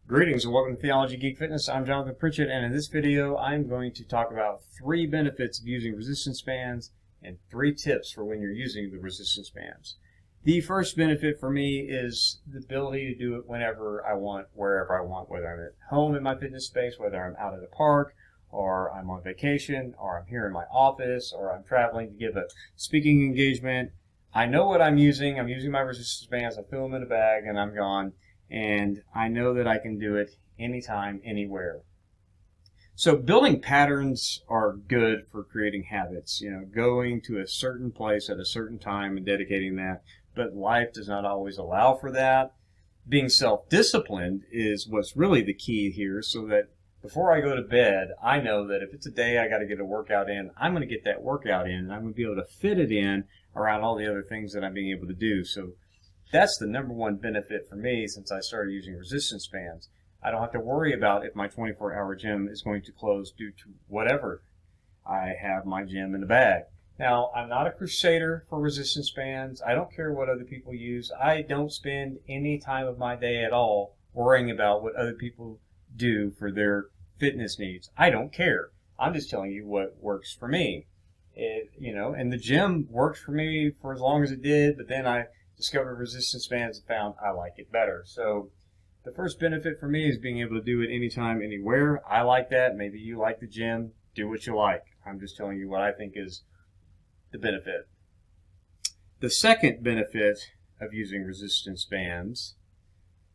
Greetings and welcome to Theology, Geek, Fitness. I'm Jonathan Pritchett, and in this video I'm going to talk about 3 benefits of using resistance bands and 3 tips for when you're using the resistance bands. The first benefit for me is the ability to do it whenever I want, wherever I want, whether I'm at home in my fitness space, whether I'm out at a park, or I'm on vacation, or I'm here in my office, or I'm traveling to give a speaking engagement. I know what I'm using. I'm using my resistance bands. I fill them in a bag and I'm gone. And I know that I can do it anytime, anywhere. So building patterns are good for creating habits, going to a certain place at a certain time and dedicating that, but life does not always allow for that. Being self-disciplined is what's really the key here, so that before I go to bed, I know that if it's a day I got to get a workout in, I'm going to get that workout in, and I'm going to be able to fit it in around all the other things that I'm being able to do. So that's the number one benefit for me since I started using resistance bands. I don't have to worry about if my 24-hour gym is going to close due to whatever. I have my gym in the bag. Now, I'm not a crusader for resistance bands. I don't care what other people use. I don't spend any time of my day at all worrying about what other people do for their fitness needs. I don't care. I'm just telling you what works for me. And the gym worked for me for as long as it did, but then I discovered resistance bands and found I like it better. So the first benefit for me is being able to do it anytime, anywhere. I like that. Maybe you like the gym. Do what you like. I'm just telling you what I think is the benefit. The second benefit of using resistance bands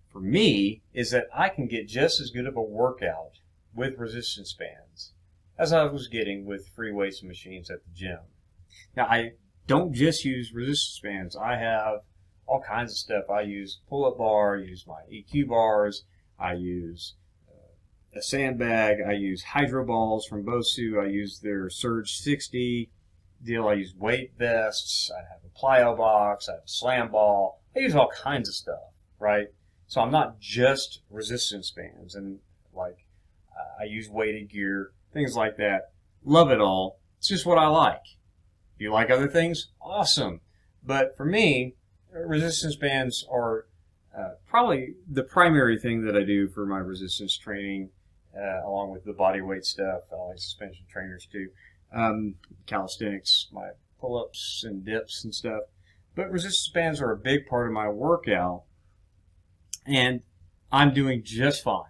for me is that I can get just as good of a workout with resistance bands as I was getting with free weights and machines at the gym. Now, I don't just use resistance bands. I have all kinds of stuff. I use pull-up bar, I use my EQ bars, I use a sandbag, I use hydro balls from Bosu, I use their Surge 60 deal, I use weight vests, I have a plyo box, I have a slam ball, I use all kinds of stuff, right? So I'm not just resistance bands, and I use weighted gear, things like that. Love it all. It's just what I like. If you like other things, awesome. But for me, resistance bands are probably the primary thing that I do for my resistance training, along with the body weight stuff. I like suspension trainers too. Calisthenics, my pull-ups and dips and stuff. But resistance bands are a big part of my workout, and I'm doing just fine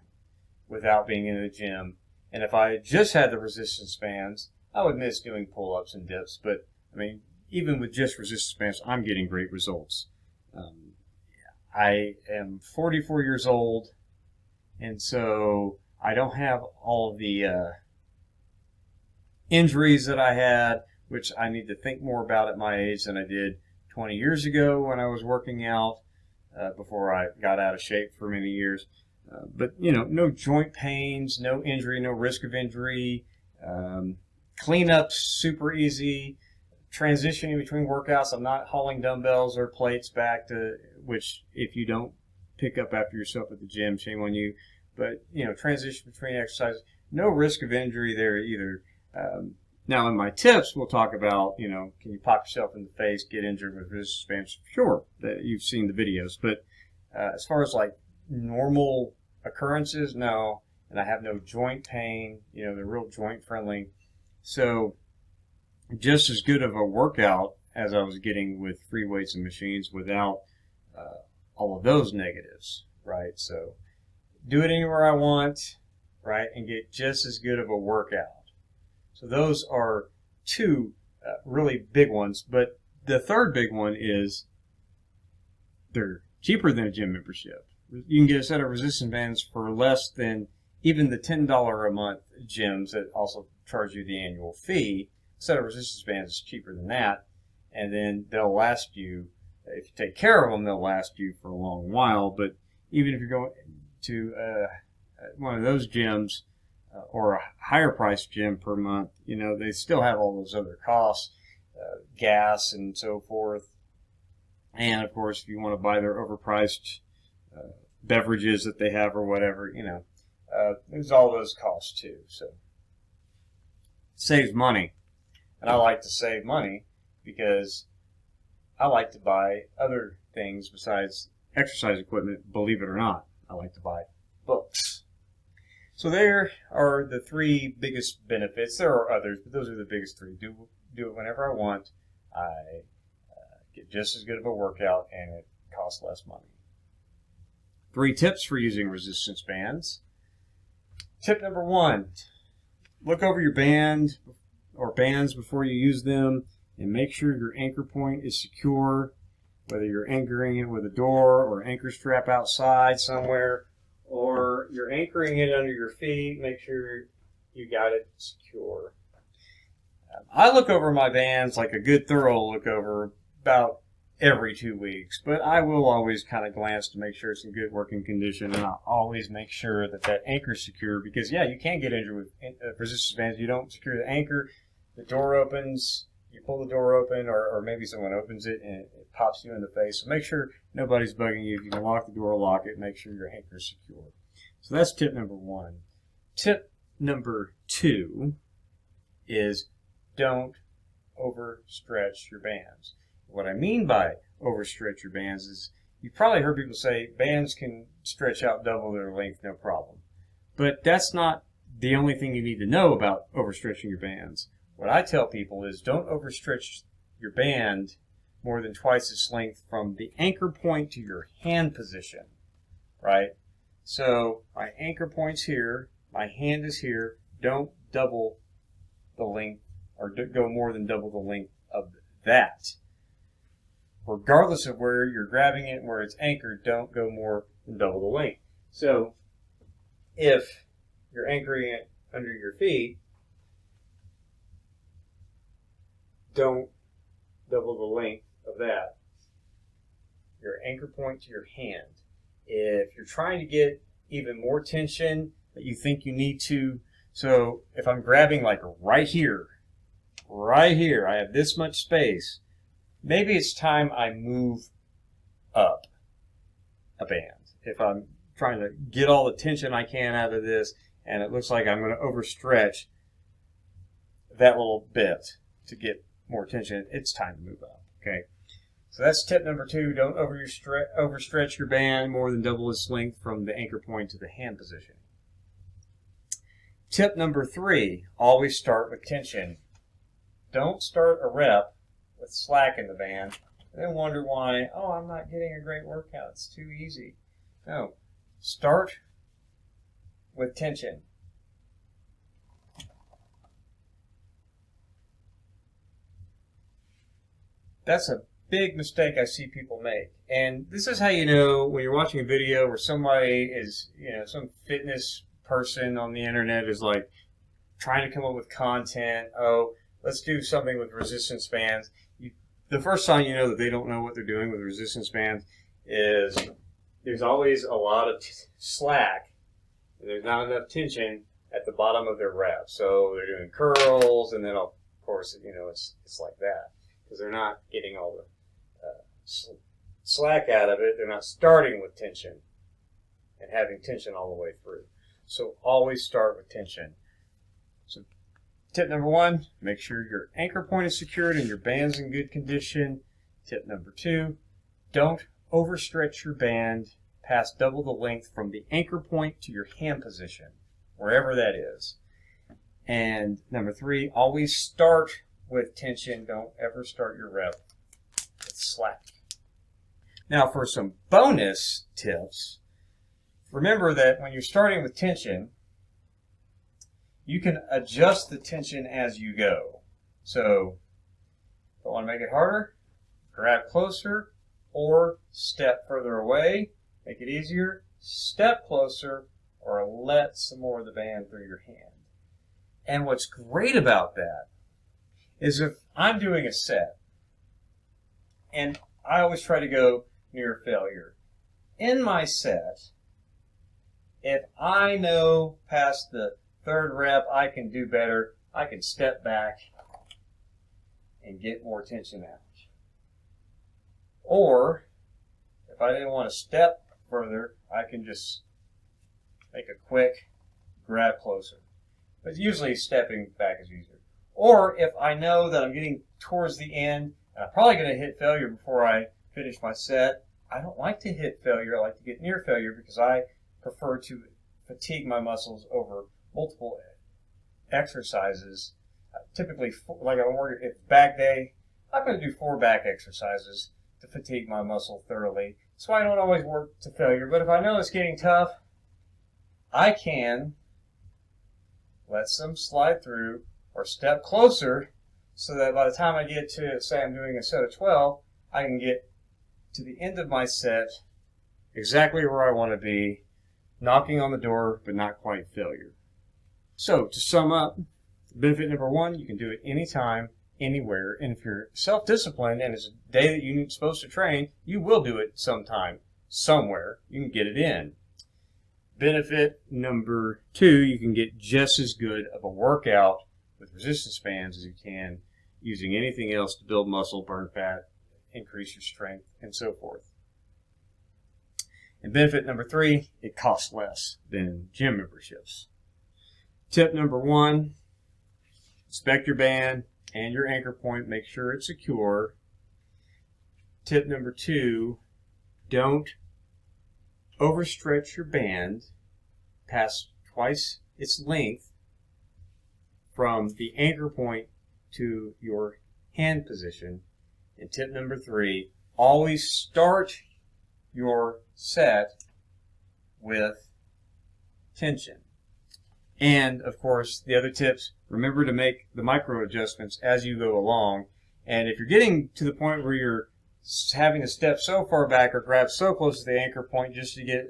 without being in the gym. And if I just had the resistance bands, I would miss doing pull-ups and dips. But, even with just resistance bands, I'm getting great results. I am 44 years old, and so I don't have all of the injuries that I had, which I need to think more about at my age than I did 20 years ago when I was working out, before I got out of shape for many years. But, no joint pains, no injury, no risk of injury. Cleanup's super easy. Transitioning between workouts, I'm not hauling dumbbells or plates back to, which if you don't pick up after yourself at the gym, shame on you. But, transition between exercises, no risk of injury there either. Now in my tips, we'll talk about, can you pop yourself in the face, get injured with resistance bands? Sure, that you've seen the videos. But as far as normal occurrences, no. And I have no joint pain, they're real joint friendly. So just as good of a workout as I was getting with free weights and machines without all of those negatives, right? So do it anywhere I want, right, and get just as good of a workout. So those are 2 really big ones. But the third big one is they're cheaper than a gym membership. You can get a set of resistance bands for less than even the $10 a month gyms that also charge you the annual fee. A set of resistance bands is cheaper than that, and then they'll last you, if you take care of them, they'll last you for a long while. But even if you're going to one of those gyms or a higher priced gym per month, they still have all those other costs, gas and so forth. And of course, if you want to buy their overpriced beverages that they have or whatever, there's all those costs too. So it saves money. And I like to save money because I like to buy other things besides exercise equipment, believe it or not. I like to buy books. So there are the three biggest benefits. There are others, but those are the biggest three. Do it whenever I want. I get just as good of a workout, and it costs less money. 3 tips for using resistance bands. Tip number 1, look over your band or bands before you use them and make sure your anchor point is secure, whether you're anchoring it with a door or anchor strap outside somewhere, or you're anchoring it under your feet. Make sure you got it secure. I look over my bands like a good thorough look over about every 2 weeks, but I will always kind of glance to make sure it's in good working condition, and I'll always make sure that that anchor is secure, because yeah, you can get injured with resistance bands. You don't secure the anchor, the door opens, you pull the door open, or maybe someone opens it and it pops you in the face. So make sure nobody's bugging you. If you can lock the door, lock it. Make sure your anchor is secure. So that's tip number 1. Tip number 2 is don't overstretch your bands. What I mean by overstretch your bands is, you've probably heard people say bands can stretch out double their length, no problem. But that's not the only thing you need to know about overstretching your bands. What I tell people is, don't overstretch your band more than twice its length from the anchor point to your hand position, right? So my anchor point's here, my hand is here. Don't double the length, or go more than double the length of that. Regardless of where you're grabbing it and where it's anchored, don't go more than double the length. So if you're anchoring it under your feet, don't double the length of that. Your anchor point to your hand. If you're trying to get even more tension that you think you need to, so if I'm grabbing like right here, I have this much space, maybe it's time I move up a band. If I'm trying to get all the tension I can out of this, and it looks like I'm going to overstretch that little bit to get more tension, it's time to move up. Okay, so that's tip number 2. Don't overstretch your band more than double its length from the anchor point to the hand position. Tip number 3, always start with tension. Don't start a rep with slack in the band and then wonder why, oh, I'm not getting a great workout, it's too easy. No, start with tension. That's a big mistake I see people make. And this is how you know when you're watching a video where somebody is, some fitness person on the internet is like trying to come up with content. Oh, let's do something with resistance bands. The first sign you know that they don't know what they're doing with resistance bands is there's always a lot of slack and there's not enough tension at the bottom of their rep. So they're doing curls, and then of course it's like that because they're not getting all the slack out of it. They're not starting with tension and having tension all the way through. So always start with tension. So tip number 1, make sure your anchor point is secured and your band's in good condition. Tip number 2, don't overstretch your band past double the length from the anchor point to your hand position, wherever that is. And number 3, always start with tension. Don't ever start your rep with slack. Now for some bonus tips, remember that when you're starting with tension, you can adjust the tension as you go. So if you want to make it harder, grab closer or step further away. Make it easier, step closer, or let some more of the band through your hand. And what's great about that is if I'm doing a set, and I always try to go near failure. In my set, if I know past the 3rd rep I can do better, I can step back and get more tension out. Or, if I didn't want to step further, I can just make a quick grab closer. But usually stepping back is easier. Or if I know that I'm getting towards the end, and I'm probably going to hit failure before I finish my set, I don't like to hit failure. I like to get near failure because I prefer to fatigue my muscles over multiple exercises. Typically, like if back day, I'm going to do 4 back exercises to fatigue my muscle thoroughly. So I don't always work to failure, but if I know it's getting tough, I can let some slide through or step closer so that by the time I get to, say I'm doing a set of 12, I can get to the end of my set exactly where I want to be, knocking on the door, but not quite failure. So to sum up, benefit number 1, you can do it anytime, anywhere, and if you're self-disciplined and it's a day that you're supposed to train, you will do it sometime, somewhere. You can get it in. Benefit number 2, you can get just as good of a workout with resistance bands as you can using anything else to build muscle, burn fat, increase your strength, and so forth. And benefit number 3, it costs less than gym memberships. Tip number 1, inspect your band and your anchor point, make sure it's secure. Tip number 2, don't overstretch your band past twice its length from the anchor point to your hand position. And tip number 3, always start your set with tension. And of course, the other tips, remember to make the micro adjustments as you go along. And if you're getting to the point where you're having to step so far back or grab so close to the anchor point just to get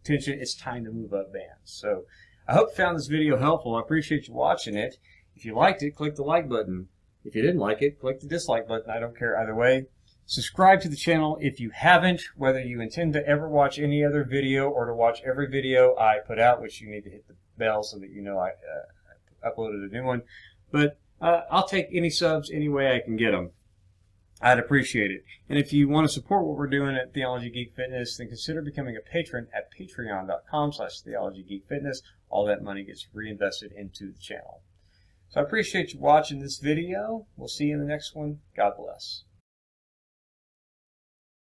tension, it's time to move up bands. So I hope you found this video helpful. I appreciate you watching it. If you liked it, click the like button. If you didn't like it, click the dislike button. I don't care either way. Subscribe to the channel if you haven't, whether you intend to ever watch any other video or to watch every video I put out, which you need to hit the bell so that you know I uploaded a new one. But I'll take any subs any way I can get them. I'd appreciate it. And if you want to support what we're doing at Theology Geek Fitness, then consider becoming a patron at patreon.com/theologygeekfitness. All that money gets reinvested into the channel. So I appreciate you watching this video. We'll see you in the next one. God bless.